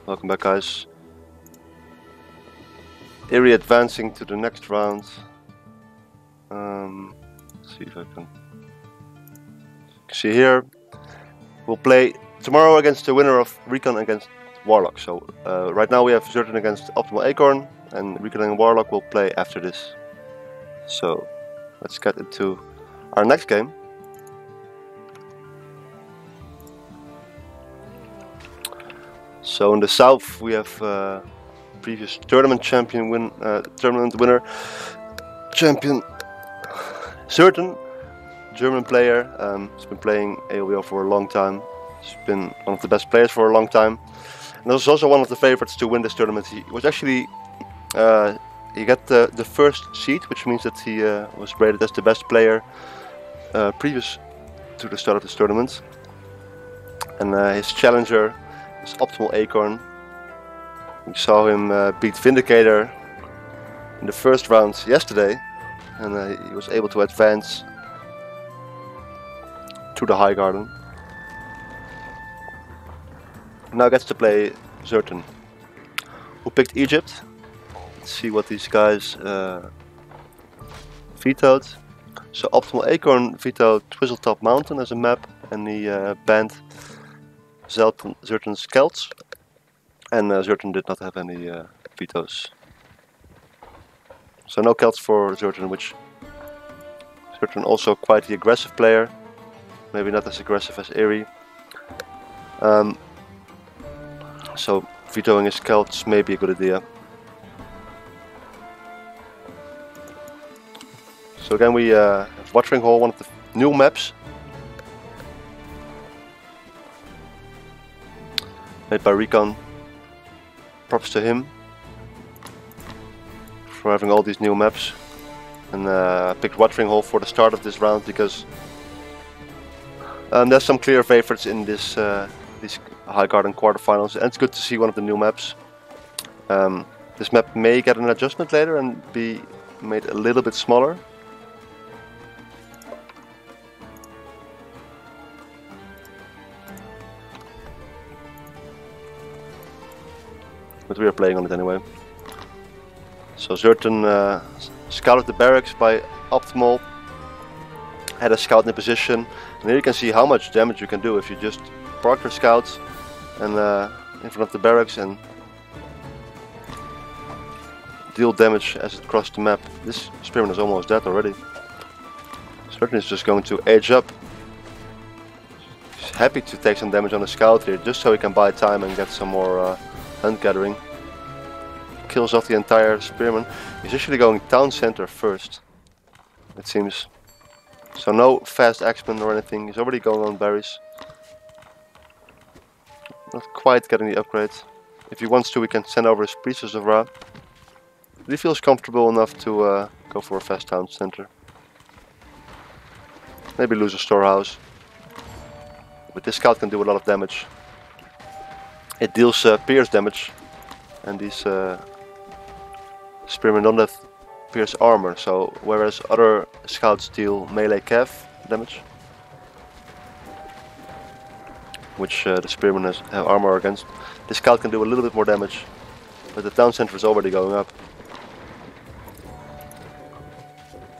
Welcome back, guys. Erie advancing to the next round. Let's see if I can see here. We'll play tomorrow against the winner of Recon against Warlock. So right now we have ZertoN against Optimal Acorn, and Recon and Warlock will play after this. So let's get into our next game. So in the south we have previous tournament champion tournament winner champion ZertoN, German player. He's been playing AOVO for a long time. He's been one of the best players for a long time, and was also one of the favorites to win this tournament. He was actually he got the first seed, which means that he was rated as the best player previous to the start of this tournament. And his challenger is Optimal Acorn. We saw him beat Vindicator in the first round yesterday, and he was able to advance to the High Garden. Now gets to play ZertoN, who picked Egypt. Let's see what these guys vetoed. So Optimal Acorn vetoed Twizzletop Mountain as a map, and he banned ZertoN's Celts. And ZertoN did not have any vetoes. So no Celts for ZertoN, which ZertoN also quite the aggressive player. Maybe not as aggressive as Erie. So vetoing his Celts may be a good idea. So again we have Watering Hole, one of the new maps. Made by Recon. Props to him for having all these new maps. And I picked Watering Hole for the start of this round because there's some clear favorites in this these High Garden quarterfinals, and it's good to see one of the new maps. This map may get an adjustment later and be made a little bit smaller. But we are playing on it anyway. So ZertoN scouted the barracks by Optimal, had a scout in position, and here you can see how much damage you can do if you just park your scouts and in front of the barracks and deal damage as it crosses the map. This spearman is almost dead already. ZertoN is just going to age up. He's happy to take some damage on the scout here, just so he can buy time and get some more hunt gathering. Kills off the entire spearman. He's actually going town center first, it seems. So no fast axeman or anything. He's already going on berries. Not quite getting the upgrade. If he wants to, he can send over his Priestess of Ra. But he feels comfortable enough to go for a fast town center. Maybe lose a storehouse. But this scout can do a lot of damage. It deals pierce damage, and these spearmen don't have pierce armor, so whereas other scouts deal melee cav damage, which the spearmen have armor against, this scout can do a little bit more damage, but the town center is already going up.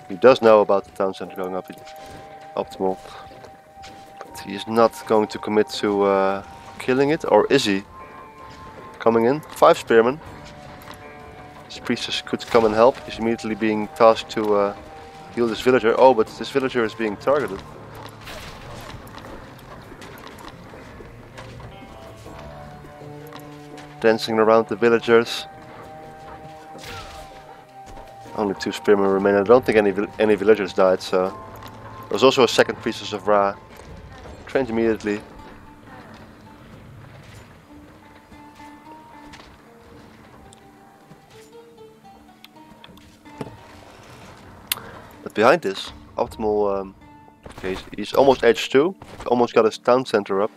He does know about the town center going up, Optimal, but he is not going to commit to killing it, or is he? Coming in, 5 spearmen. This priestess could come and help. He's immediately being tasked to heal this villager. Oh, but this villager is being targeted. Dancing around the villagers. Only 2 spearmen remain. I don't think any villagers died, so there's also a second Priestess of Ra. Trained immediately. But behind this, Optimal, okay, he's almost age 2. Almost got his town center up,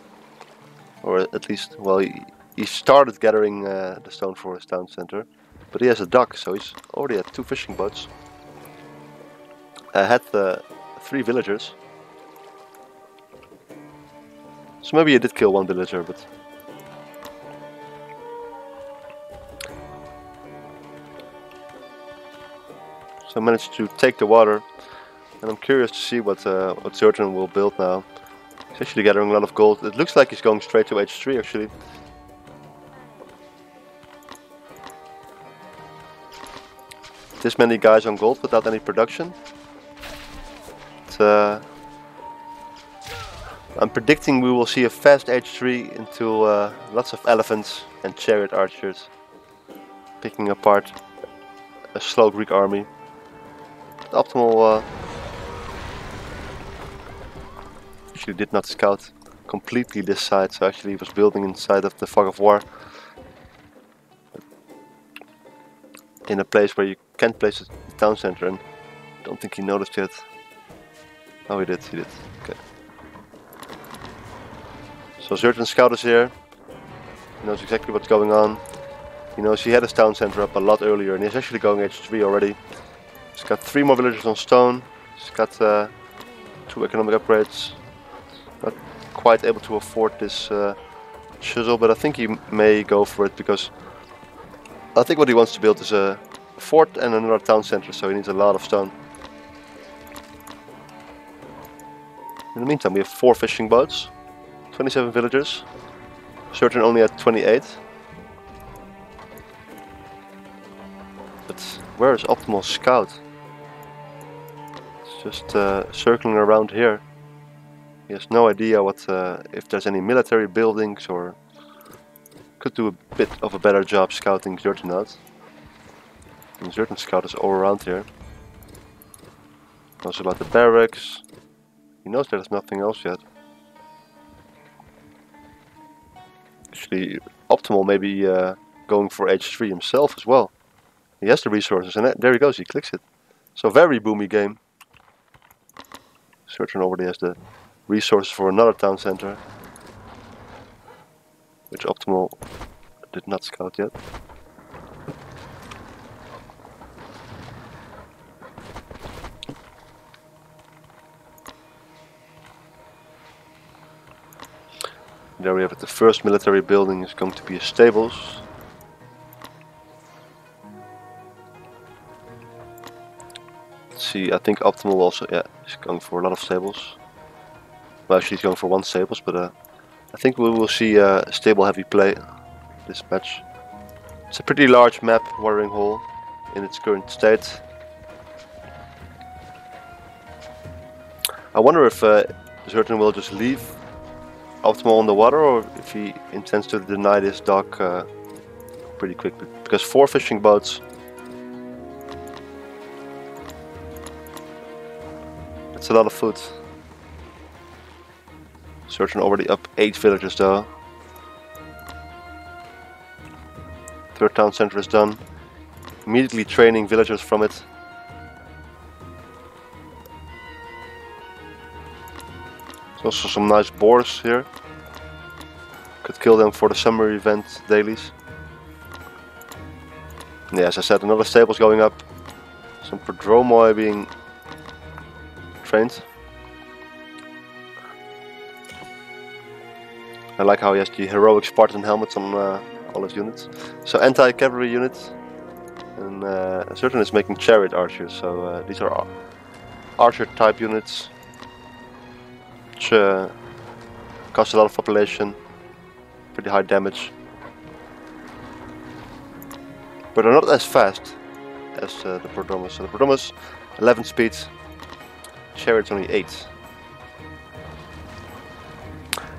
or at least, well, he started gathering the stone for his town center, but he has a dock, so he's already at 2 fishing boats. Had 3 villagers, so maybe he did kill 1 villager, but So I managed to take the water, and I'm curious to see what ZertoN will build now. He's actually gathering a lot of gold. It looks like he's going straight to H3 actually. This many guys on gold without any production. I'm predicting we will see a fast H3 into lots of elephants and chariot archers picking apart a slow Greek army. The optimal actually did not scout completely this side, so actually he was building inside of the fog of war in a place where you can't place a town center, and I don't think he noticed yet. Oh, he did, okay. So ZertoN scout is here. He knows exactly what's going on. He knows he had his town center up a lot earlier, and he's actually going H3 already. He's got 3 more villagers on stone. He's got 2 economic upgrades. Not quite able to afford this chisel, but I think he may go for it, because I think what he wants to build is a fort and another town center, so he needs a lot of stone. In the meantime, we have 4 fishing boats, 27 villagers. ZertoN only at 28. But where is optimal scout? It's just circling around here. He has no idea what if there's any military buildings, or could do a bit of a better job scouting ZertoN out. And ZertoN scout is all around here. Knows about the barracks. He knows there's nothing else yet. Actually, optimal maybe going for H3 himself as well. He has the resources, and there he goes, he clicks it. So very boomy game. ZertoN already has the resources for another town center, which optimal did not scout yet. There we have it. The first military building is going to be a stables. Let's see, I think optimal also, yeah, he's going for a lot of stables. Well, actually he's going for 1 stables, but I think we will see a stable heavy play this match. It's a pretty large map, watering hole, in its current state. I wonder if ZertoN will just leave optimal on the water, or if he intends to deny this dock pretty quickly, because 4 fishing boats, that's a lot of food. ZertoN already up 8 villagers though. 3rd town center is done. Immediately training villagers from it. There's also some nice boars here. Could kill them for the summer event dailies. Yeah, as I said, another stable's going up. Some prodromoi being trained. I like how he has the heroic Spartan helmets on all his units. So anti-cavalry units. And ZertoN is making chariot archers, so these are archer type units, which cost a lot of population, pretty high damage, but are not as fast as the prodromos. So the prodromos 11 speed, chariots only 8.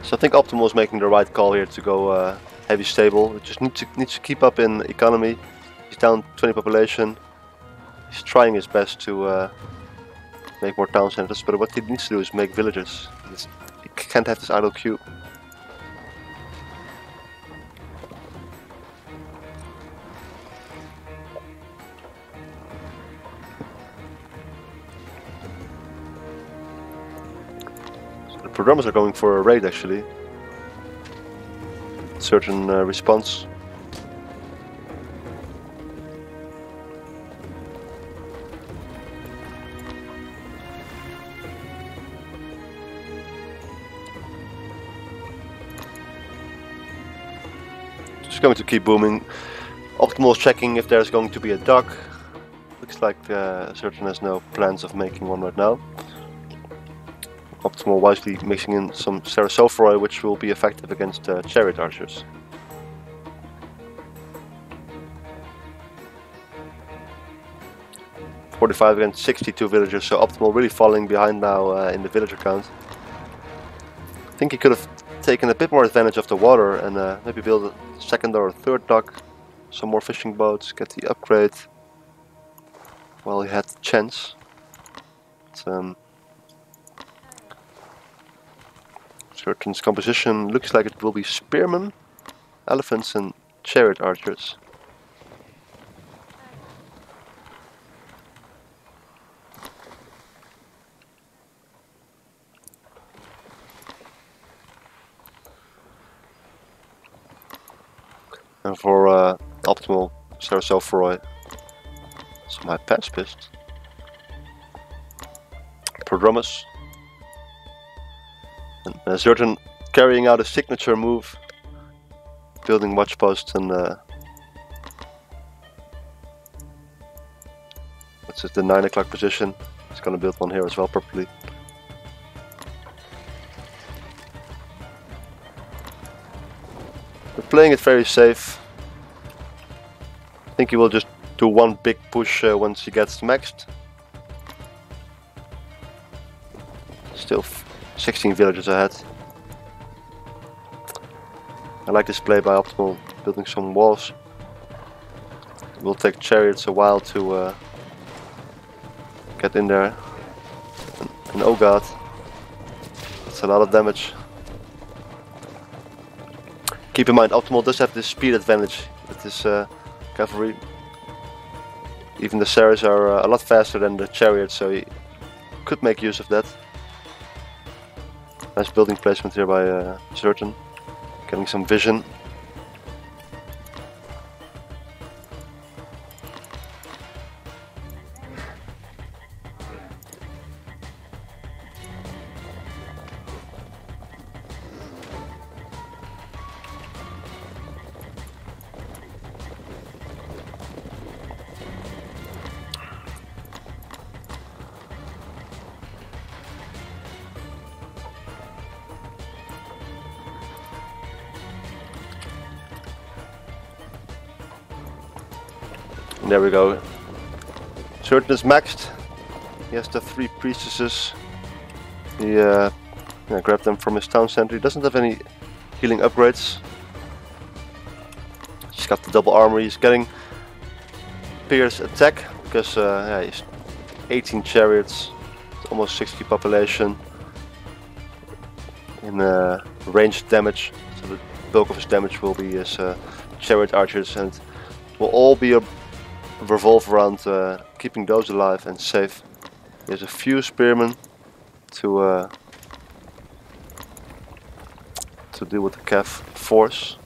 So I think optimal is making the right call here to go heavy stable. It just needs to keep up in economy. He's down 20 population. He's trying his best to make more town centers, but what he needs to do is make villages. He can't have this idle queue. So the programmers are going for a raid actually. Certain response. Going to keep booming. Optimal is checking if there's going to be a dock. Looks like ZertoN has no plans of making one right now. Optimal wisely mixing in some Ceratophoroi, which will be effective against chariot archers. .45 against 62 villagers, so Optimal really falling behind now in the villager count. I think he could have taken a bit more advantage of the water and maybe build a second or a third dock, some more fishing boats, get the upgrade while he had the chance. But, ZertoN's composition looks like it will be spearmen, elephants and chariot archers. And for Optimal Ceratophoroi, some high pacifist. Prodromus. And ZertoN carrying out a signature move, building watch posts and that's just the 9 o'clock position. He's gonna build one here as well properly. But playing it very safe. I think he will just do one big push once he gets maxed. Still 16 villagers ahead. I like this play by Optimal, building some walls. It will take chariots a while to get in there. And oh god, that's a lot of damage. Keep in mind, Optimal does have this speed advantage with this cavalry. Even the Saras are a lot faster than the chariots, so he could make use of that. Nice building placement here by ZertoN, getting some vision. And there we go. ZertoN is maxed. He has the 3 priestesses. He grabbed them from his town center. He doesn't have any healing upgrades. He's got the double armor. He's getting Pierce attack because he's 18 chariots, almost 60 population in ranged damage. So the bulk of his damage will be his chariot archers, and it will all be revolve around keeping those alive and safe. There's a few spearmen to deal with the cav force.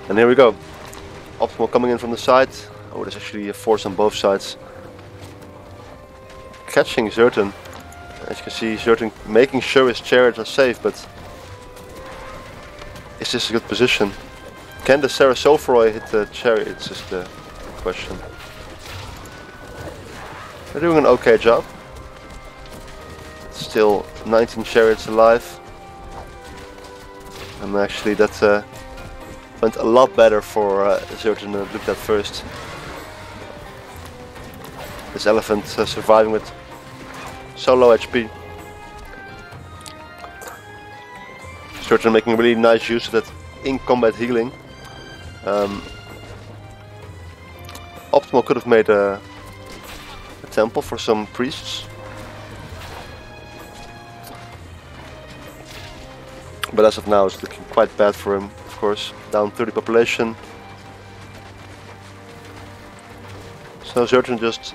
And here we go. Optimal coming in from the side. Oh, there's actually a force on both sides. Catching ZertoN. As you can see, ZertoN making sure his chariots are safe, but is this a good position? Can the Ceratophoroi hit the chariots is the question. They're doing an okay job. Still 19 chariots alive. And actually that went a lot better for ZertoN than it looked at first. This elephant surviving with so low HP. ZertoN making really nice use of that in-combat healing. Optimal could have made a temple for some priests. But as of now it's looking quite bad for him, of course. Down 30 population. So ZertoN just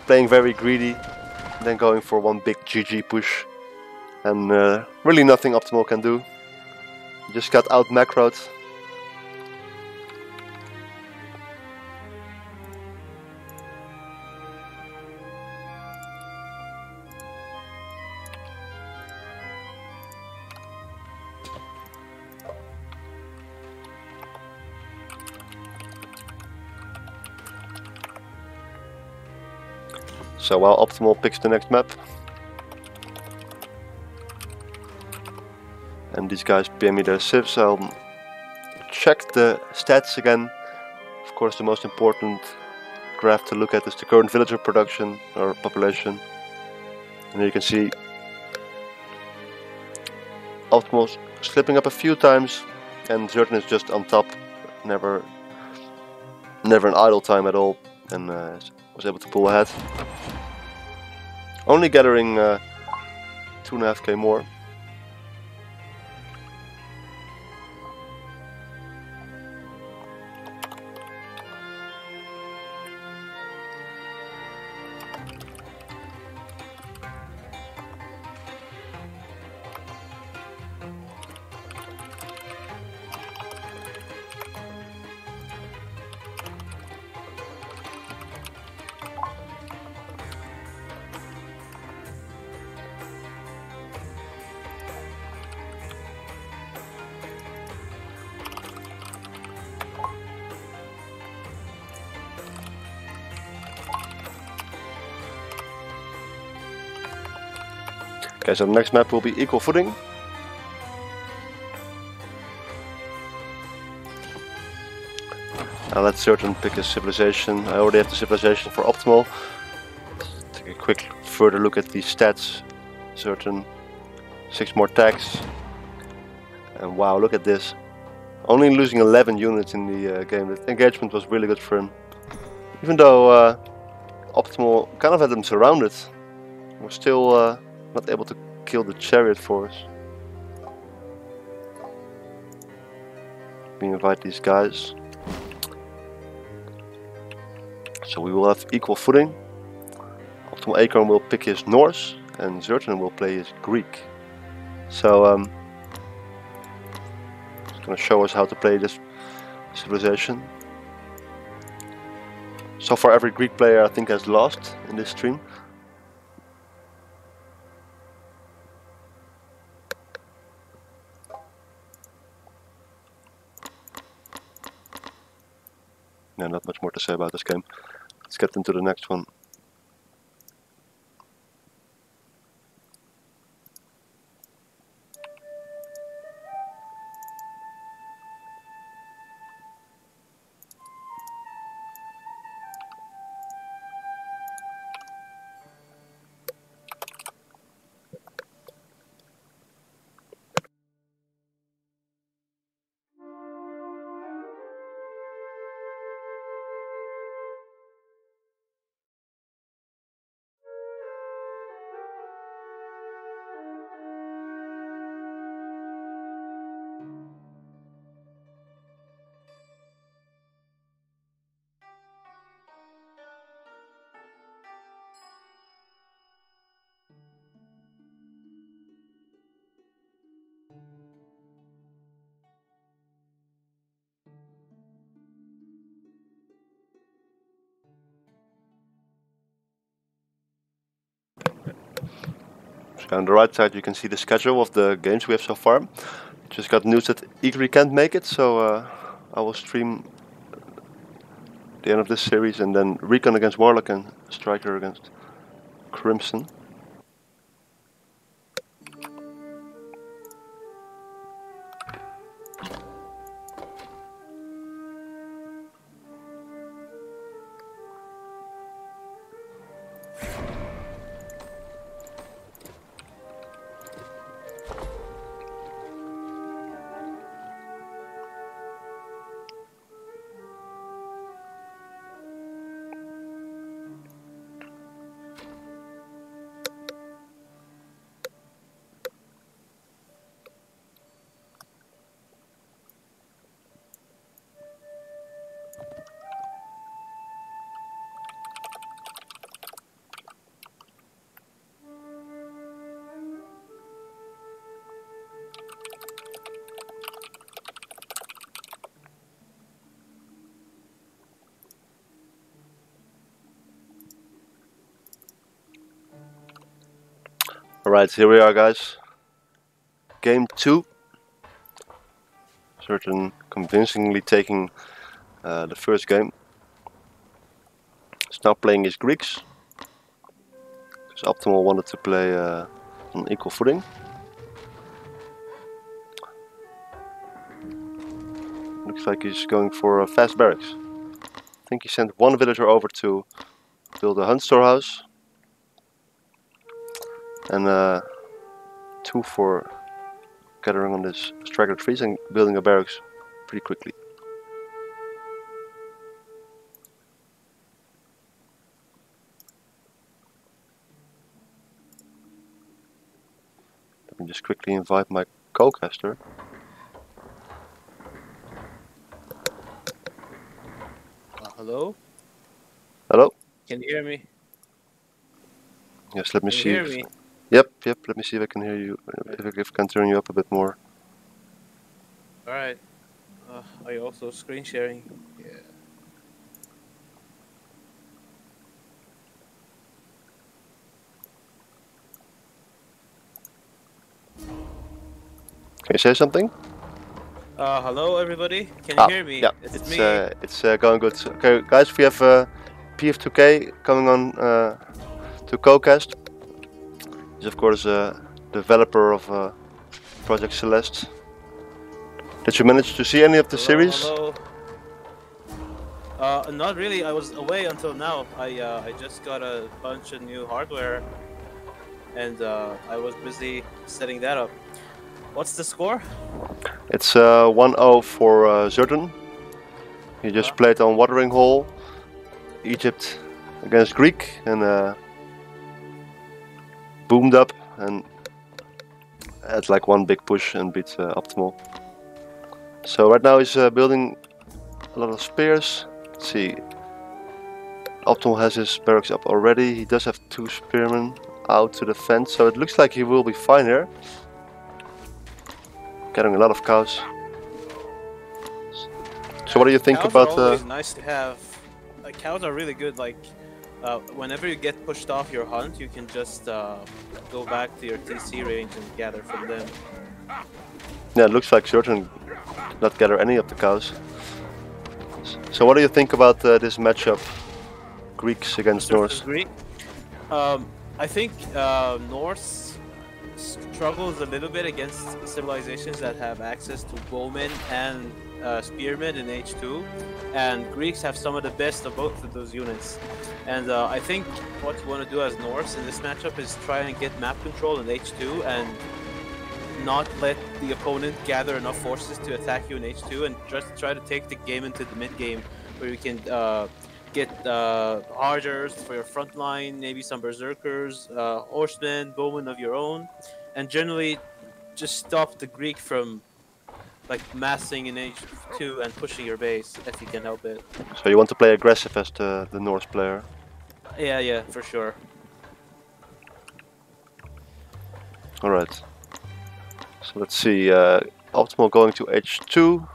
playing very greedy, then going for one big GG push. And really nothing Optimal can do. He just got out macroed. So while Optimal picks the next map, and these guys pay me their civs, I'll check the stats again. Of course, the most important graph to look at is the current villager production or population. And here you can see Optimal's slipping up a few times, and ZertoN is just on top, never an idle time at all, and was able to pull ahead. Only gathering 2.5k more. Okay, so the next map will be equal footing. Now let ZertoN pick a civilization. I already have the civilization for Optimal. Take a quick further look at these stats. ZertoN, 6 more tags. And wow, look at this. Only losing 11 units in the game. The engagement was really good for him. Even though Optimal kind of had them surrounded, we're still not able to kill the chariot force. We invite these guys. So we will have equal footing. Optimal Acorn will pick his Norse and ZertoN will play his Greek. So it's going to show us how to play this civilization. So far every Greek player I think has lost in this stream. Yeah, not much more to say about this game. Let's get into the next one. So on the right side you can see the schedule of the games we have so far. Just got news that Eatery can't make it, so I will stream the end of this series and then Recon against Warlock and Striker against Crimson. Alright, here we are guys. Game 2. ZertoN convincingly taking the first game. He's now playing his Greeks. So Optimal wanted to play on equal footing. Looks like he's going for fast barracks. I think he sent one villager over to build a hunt storehouse. And 2 for gathering on this straggler trees and building a barracks pretty quickly. Let me just quickly invite my co-caster. Hello? Hello? Can you hear me? Yes, let me Can see. you hear me? Yep, let me see if I can hear you, if I can turn you up a bit more. Alright. Are you also screen sharing? Yeah. Can you say something? Hello everybody? Can you hear me? Yeah, It's me. it's going good. Okay, guys, we have PF2K coming on to co-cast. He's of course a developer of Project Celeste. Did you manage to see any of the series? Hello. Not really. I was away until now. I just got a bunch of new hardware, and I was busy setting that up. What's the score? It's 1-0 for ZertoN. He just played on Watering Hole, Egypt against Greek, and boomed up and had like one big push and beat Optimal. So right now he's building a lot of spears. Let's see. Optimal has his barracks up already. He does have 2 spearmen out to defend, so it looks like he will be fine here. Getting a lot of cows. So what do you think cows about? Are always nice to have. Cows are really good. Like whenever you get pushed off your hunt, you can just go back to your TC range and gather from them. Yeah, it looks like ZertoN did not gather any of the cows. So what do you think about this matchup? Greeks against Norse? Greek? I think Norse struggles a little bit against civilizations that have access to bowmen and spearmen in H2, and Greeks have some of the best of both of those units. And I think what you want to do as Norse in this matchup is try and get map control in H2 and not let the opponent gather enough forces to attack you in H2, and just try to take the game into the mid game where you can get archers for your front line, maybe some berserkers, horsemen, bowmen of your own, and generally just stop the Greek from like massing in H2 and pushing your base if you can help it. So you want to play aggressive as the Norse player? Yeah, for sure. Alright. So let's see, Optimal going to H2.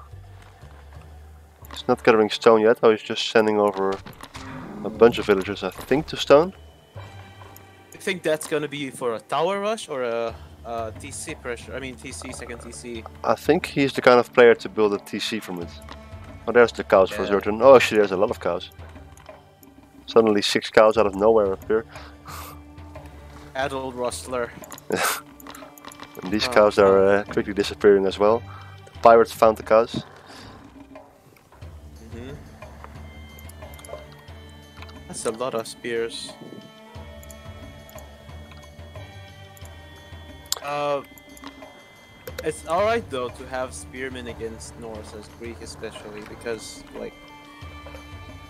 He's not gathering stone yet, oh, he's just sending over a bunch of villagers, I think, to stone. I think that's gonna be for a tower rush or a TC pressure. I mean TC, second TC. I think he's the kind of player to build a TC from it. Oh, there's the cows for ZertoN. Oh, actually, there's a lot of cows. Suddenly 6 cows out of nowhere appear. Adult rustler. And these cows are quickly disappearing as well. The pirates found the cows. That's a lot of spears. It's alright though to have spearmen against Norse as Greek especially, because like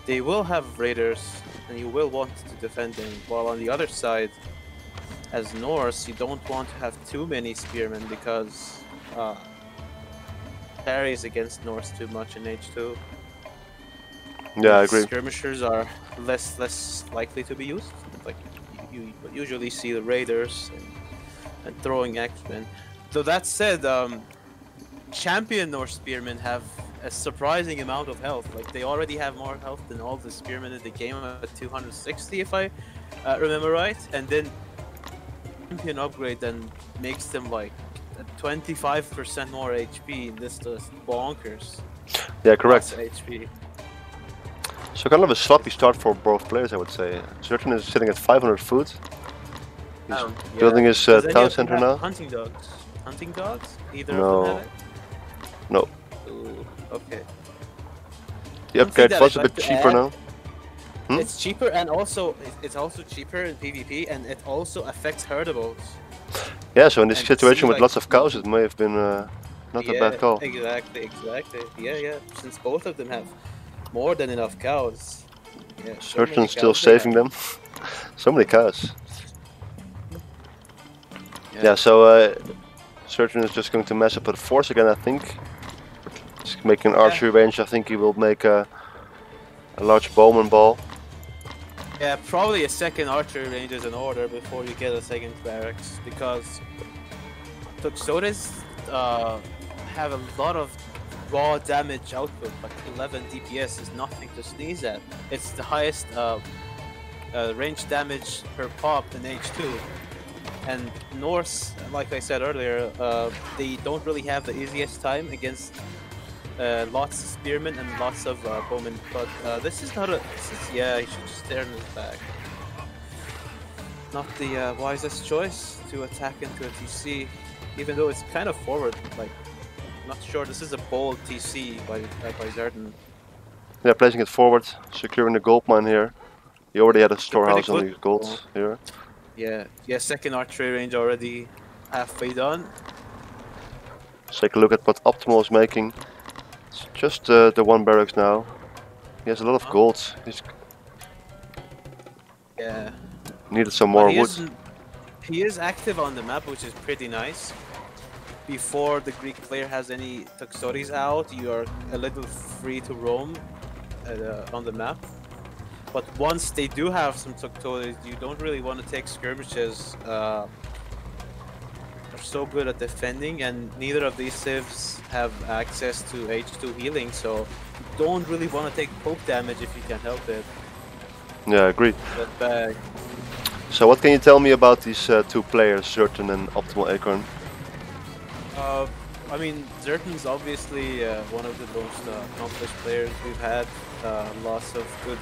they will have raiders and you will want to defend them, while on the other side as Norse you don't want to have too many spearmen because parries against Norse too much in H2. Yeah, I agree. Skirmishers are less likely to be used. Like you usually see the raiders and throwing axemen. So that said, champion Norse spearmen have a surprising amount of health. Like they already have more health than all the spearmen in the game at 260, if I remember right. And then champion upgrade then makes them like 25% more HP. This is bonkers. Yeah, correct. HP. So kind of a sloppy start for both players, I would say. ZertoN is sitting at 500 food. He's Yeah. building his Does any town of them center have now. hunting dogs? Hunting dogs? Either of No. them have it? No. Ooh, okay. The One thing upgrade that was I'd a like bit to cheaper add, now. it's cheaper and also it's also cheaper in PvP and it also affects herdables. Yeah, so in this And it situation seems with like lots of cows, it may have been not a yeah, bad call. exactly. Yeah. Since both of them have more than enough cows. Yeah, so many ZertoN still cows they saving have. them. So many cows. Yeah. Yeah, so ZertoN is just going to mess up with force again, I think. He's making an archery range. I think he will make a large bowman ball. Yeah, probably a second archery range is in order before you get a second barracks because Tuxodes have a lot of raw damage output, like 11 DPS is nothing to sneeze at. It's the highest range damage per pop in H2. And Norse, like I said earlier, they don't really have the easiest time against lots of spearmen and lots of bowmen. But this is not a. Yeah, he should just turn his back. Not the wisest choice to attack into a TC, even though it's kind of forward. Like, not sure. This is a bold TC by ZertoN. Yeah, placing it forward, securing the gold mine here. He already had a storehouse on the gold here. Yeah, second archery range already halfway done. Let's take a look at what Optimal is making. It's just the one barracks now. He has a lot of gold. He's needed some more wood. He is active on the map, which is pretty nice. Before the Greek player has any Tuxodes out, you are a little free to roam on the map. But once they do have some Tuxodes, you don't really want to take skirmishes. They're so good at defending, and neither of these civs have access to H2 healing, so you don't really want to take poke damage if you can help it. Yeah, I agree. That bag. So what can you tell me about these two players, ZertoN and Optimal Acorn? I mean, ZertoN's obviously one of the most accomplished players we've had. Lots of good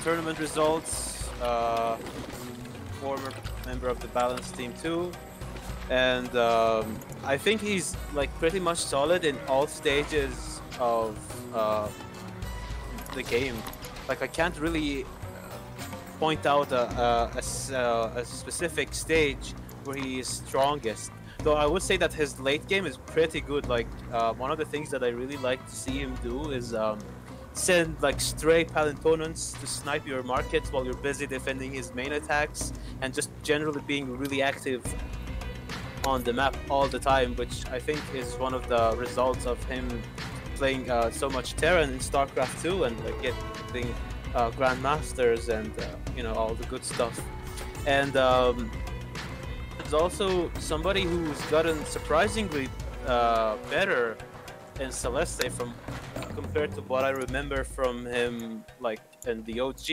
tournament results. Former member of the balance team too, and I think he's like pretty much solid in all stages of the game. Like, I can't really point out a specific stage where he is strongest. Though I would say that his late game is pretty good. Like, one of the things that I really like to see him do is send like stray Palintonans to snipe your markets while you're busy defending his main attacks, and just generally being really active on the map all the time, which I think is one of the results of him playing so much Terran in StarCraft 2 and like getting Grandmasters and you know, all the good stuff. And there's also somebody who's gotten surprisingly better in Celeste from compared to what I remember from him, like in the OG.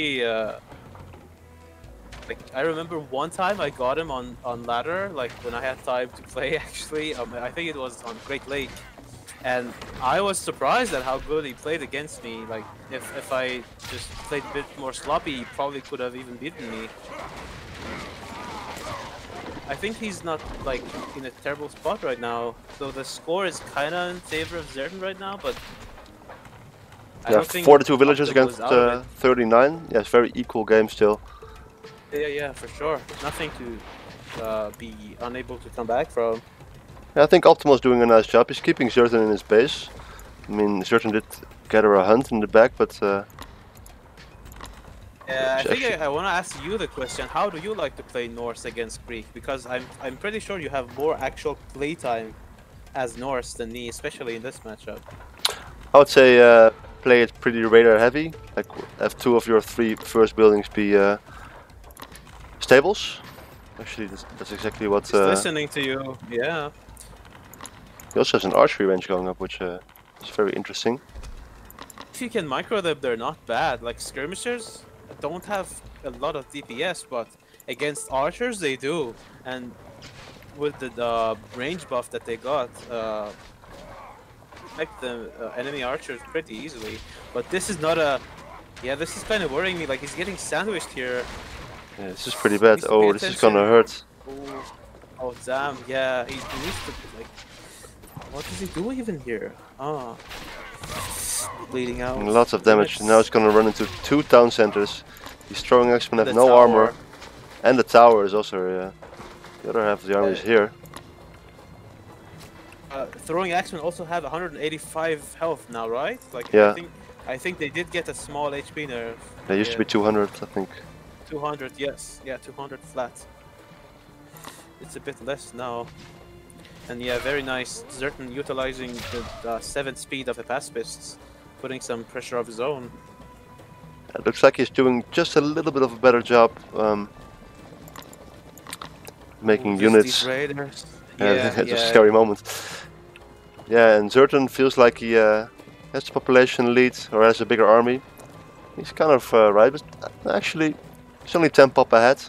Like, I remember one time I got him on ladder, like when I had time to play. Actually, I think it was on Great Lake, and I was surprised at how good he played against me. Like, if I just played a bit more sloppy, he probably could have even beaten me. I think he's not like in a terrible spot right now, though the score is kind of in favor of ZertoN right now, but I don't think 42 villagers Optimal against 39. Yeah, it's very equal game still. Yeah, for sure. Nothing to be unable to come back from. Yeah, I think Optimal is doing a nice job. He's keeping ZertoN in his base. I mean, ZertoN did gather a hunt in the back, but I think I want to ask you the question: how do you like to play Norse against Greek? Because I'm pretty sure you have more actual playtime as Norse than me, especially in this matchup. I would say play it pretty radar heavy. Like, have 2 of your 3 first buildings be stables. Actually, that's exactly what. Just listening to you, yeah. He also has an archery range going up, which is very interesting. If you can micro them, they're not bad. Like, skirmishers don't have a lot of DPS, but against archers they do. And with the range buff that they got, affect the enemy archers pretty easily. But this is not a Yeah, this is kind of worrying me. Like he's getting sandwiched here. Yeah, this is pretty bad. Needs to pay Oh, this is gonna attention. hurt. Oh damn, yeah, he needs to, like, what is he doing even here? Ah, bleeding out. And lots of damage. Now it's gonna run into 2 town centers. These throwing axemen And have the no tower. armor. And the tower is also, the other half of the army is here. Throwing axemen also have 185 health now, right? Like, Yeah. I think they did get a small HP nerf. They used to be 200, I think. 200, yes. Yeah, 200 flat. It's a bit less now. And yeah, very nice. ZertoN utilizing the 7th speed of the pacifists, putting some pressure of his own. It looks like he's doing just a little bit of a better job making units. These raiders. Yeah, it's a scary moment. Yeah, and ZertoN feels like he has the population lead or has a bigger army. He's kind of right, but actually he's only 10 pop ahead.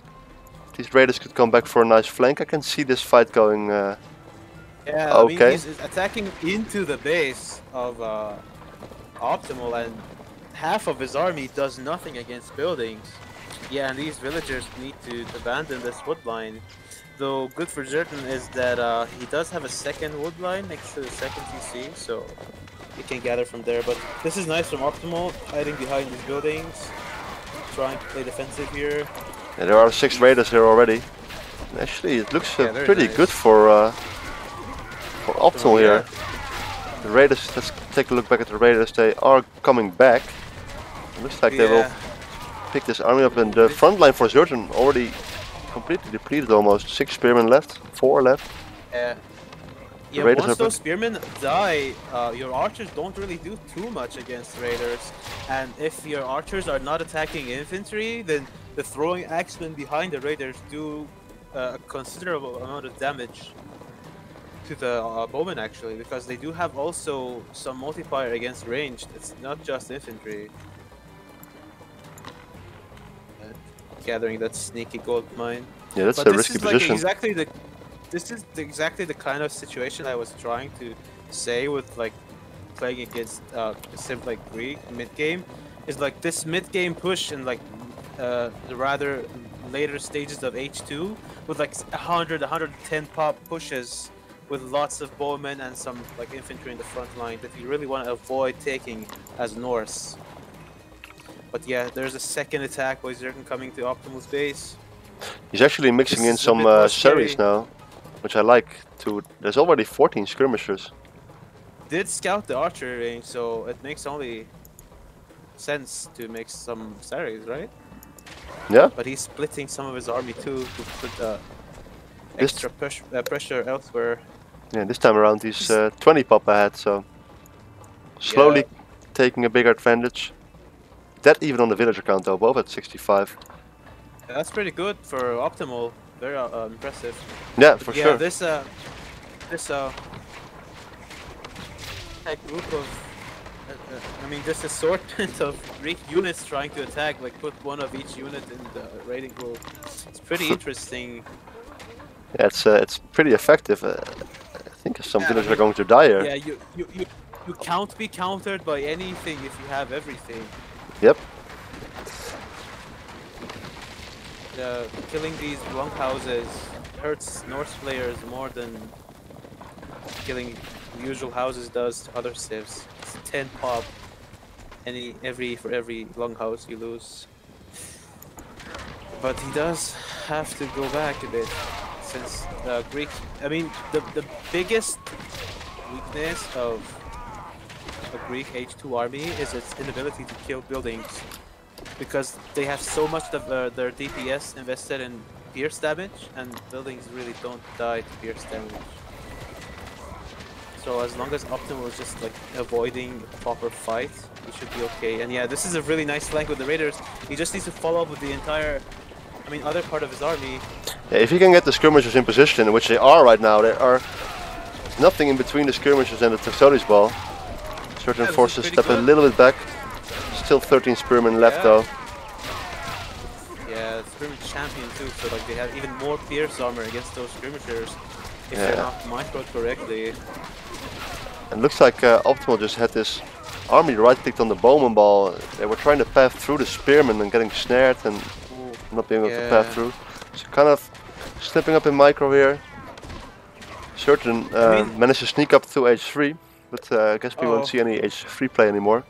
These raiders could come back for a nice flank. I can see this fight going yeah, okay. I mean, he's attacking into the base of Optimal, and half of his army does nothing against buildings. Yeah, and these villagers need to abandon this wood line. Though good for ZertoN is that he does have a second wood line next to the second TC, so he can gather from there. But this is nice from Optimal, hiding behind these buildings, trying to play defensive here. Yeah, there are 6 raiders here already. And actually, it looks pretty nice. good for Optimal yeah. here. The raiders, let's take a look back at the raiders. They are coming back. It looks like they will pick this army up, and the front line for ZertoN already completely depleted almost. 6 spearmen left, 4 left. Yeah, Raiders once those spearmen die, your archers don't really do too much against raiders. And if your archers are not attacking infantry, then the throwing axemen behind the raiders do a considerable amount of damage to the bowmen, actually, because they do have also some multiplier against ranged. It's not just infantry. Gathering that sneaky gold mine. Yeah, that's a risky position. This is exactly the kind of situation I was trying to say with like playing against Civ like Greek mid game. Is like this mid game push and like the rather later stages of H2 with like 110 pop pushes with lots of bowmen and some like infantry in the front line that you really want to avoid taking as Norse. But yeah, there's a second attack by ZertoN coming to Optimal's base. He's actually mixing in some series now, which I like. There's already 14 skirmishers. Did scout the archer range, so it makes only sense to make some series, right? Yeah. But he's splitting some of his army too to put extra pressure elsewhere. Yeah, this time around he's 20 pop ahead, so slowly taking a bigger advantage. That even on the villager count though, both at 65. That's pretty good for Optimal. Very impressive. Yeah, for sure. This group of, I mean, this assortment of Greek units trying to attack, like put one of each unit in the raiding group. It's pretty interesting. Yeah, it's pretty effective. I think some villagers are going to die here. Yeah, you can't be countered by anything if you have everything. Yep. Killing these longhouses hurts Norse players more than killing usual houses does to other civs. It's 10 pop for every longhouse you lose. But he does have to go back a bit since Greek. I mean, the biggest weakness of a Greek H2 army is its inability to kill buildings, because they have so much of their DPS invested in pierce damage, and buildings really don't die to pierce damage. So as long as Optimal is just like avoiding a proper fight, he should be okay. And yeah, this is a really nice flank with the raiders. He just needs to follow up with the entire, other part of his army. Yeah, if he can get the skirmishers in position, which they are right now, there are nothing in between the skirmishers and the Toxotes ball. Certain forces step a little bit back. Still 13 spearmen left though. Yeah, spearmen champion too, so like they have even more pierce armor against those skirmishers if they're not microed correctly. And looks like Optimal just had this army right-clicked on the Bowman ball. They were trying to path through the Spearman and getting snared and not being able to path through. So kind of slipping up in micro here. ZertoN managed to sneak up to H3, but I guess we won't see any H3 play anymore.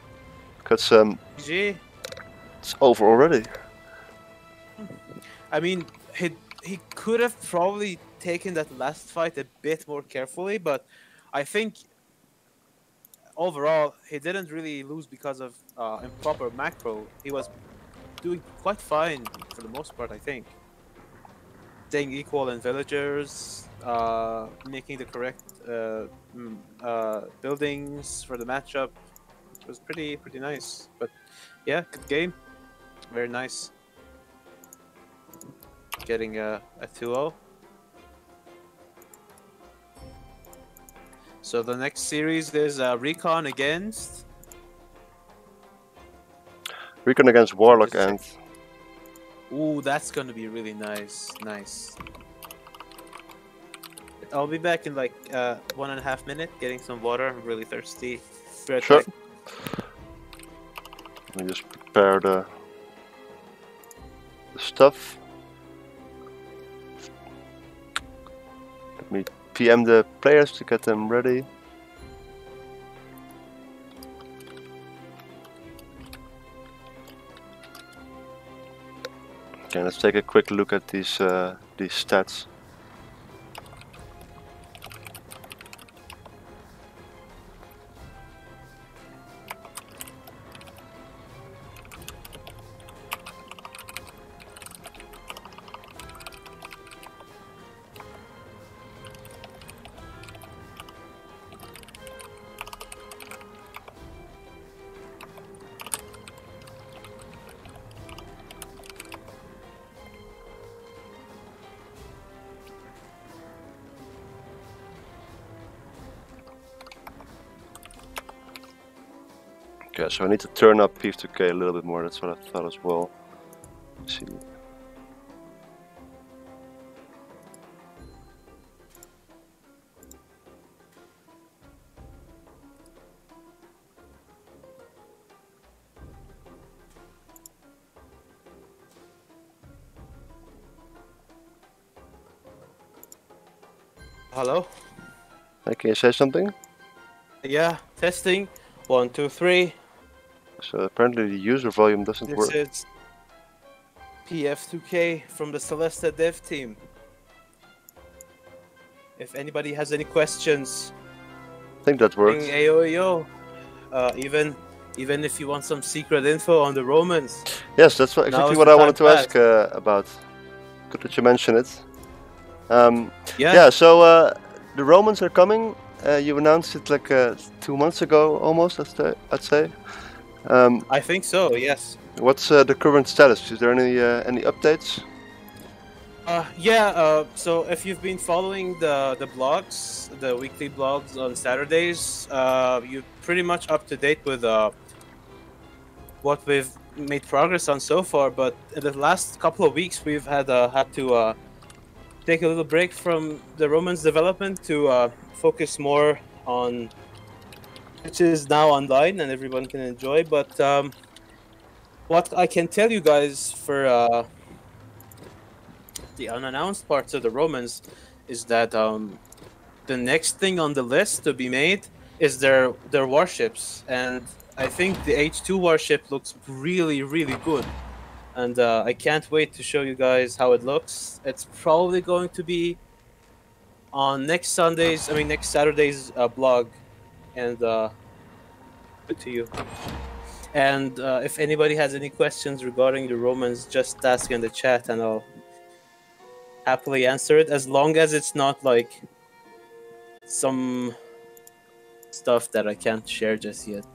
Because it's over already. I mean, he could have probably taken that last fight a bit more carefully, but I think overall he didn't really lose because of improper macro. He was doing quite fine for the most part, I think. Staying equal in villagers, making the correct buildings for the matchup. It was pretty nice. But yeah, good game. Very nice. Getting a 2-0. So the next series is Recon against Warlock and... Ooh, that's gonna be really nice. Nice. I'll be back in like 1.5 minutes, getting some water. I'm really thirsty. Sure. Let me just prepare the stuff. Let me PM the players to get them ready. Okay, let's take a quick look at these stats. Okay, so I need to turn up P2K a little bit more, that's what I thought as well. Let's see. Hello? Hey, can you say something? Yeah, testing. 1, 2, 3. So apparently the user volume doesn't work. This is PF2K from the Celeste dev team. If anybody has any questions, I think that works. AOEO. Even if you want some secret info on the Romans. Yes, that's exactly what I wanted to ask about. Good that you mention it. Yeah, so the Romans are coming. You announced it like 2 months ago, almost. I'd say. I think so. Yes. What's the current status? Is there any updates? So if you've been following the blogs, the weekly blogs on Saturdays, you're pretty much up to date with what we've made progress on so far. But in the last couple of weeks, we've had to take a little break from the Romans development to focus more on, which is now online and everyone can enjoy. But what I can tell you guys for the unannounced parts of the Romans is that the next thing on the list to be made is their warships, and I think the H2 warship looks really good, and I can't wait to show you guys how it looks. It's probably going to be on next Saturday's blog, and good to you. And if anybody has any questions regarding the Romans, just ask in the chat and I'll happily answer it, as long as it's not like some stuff that I can't share just yet.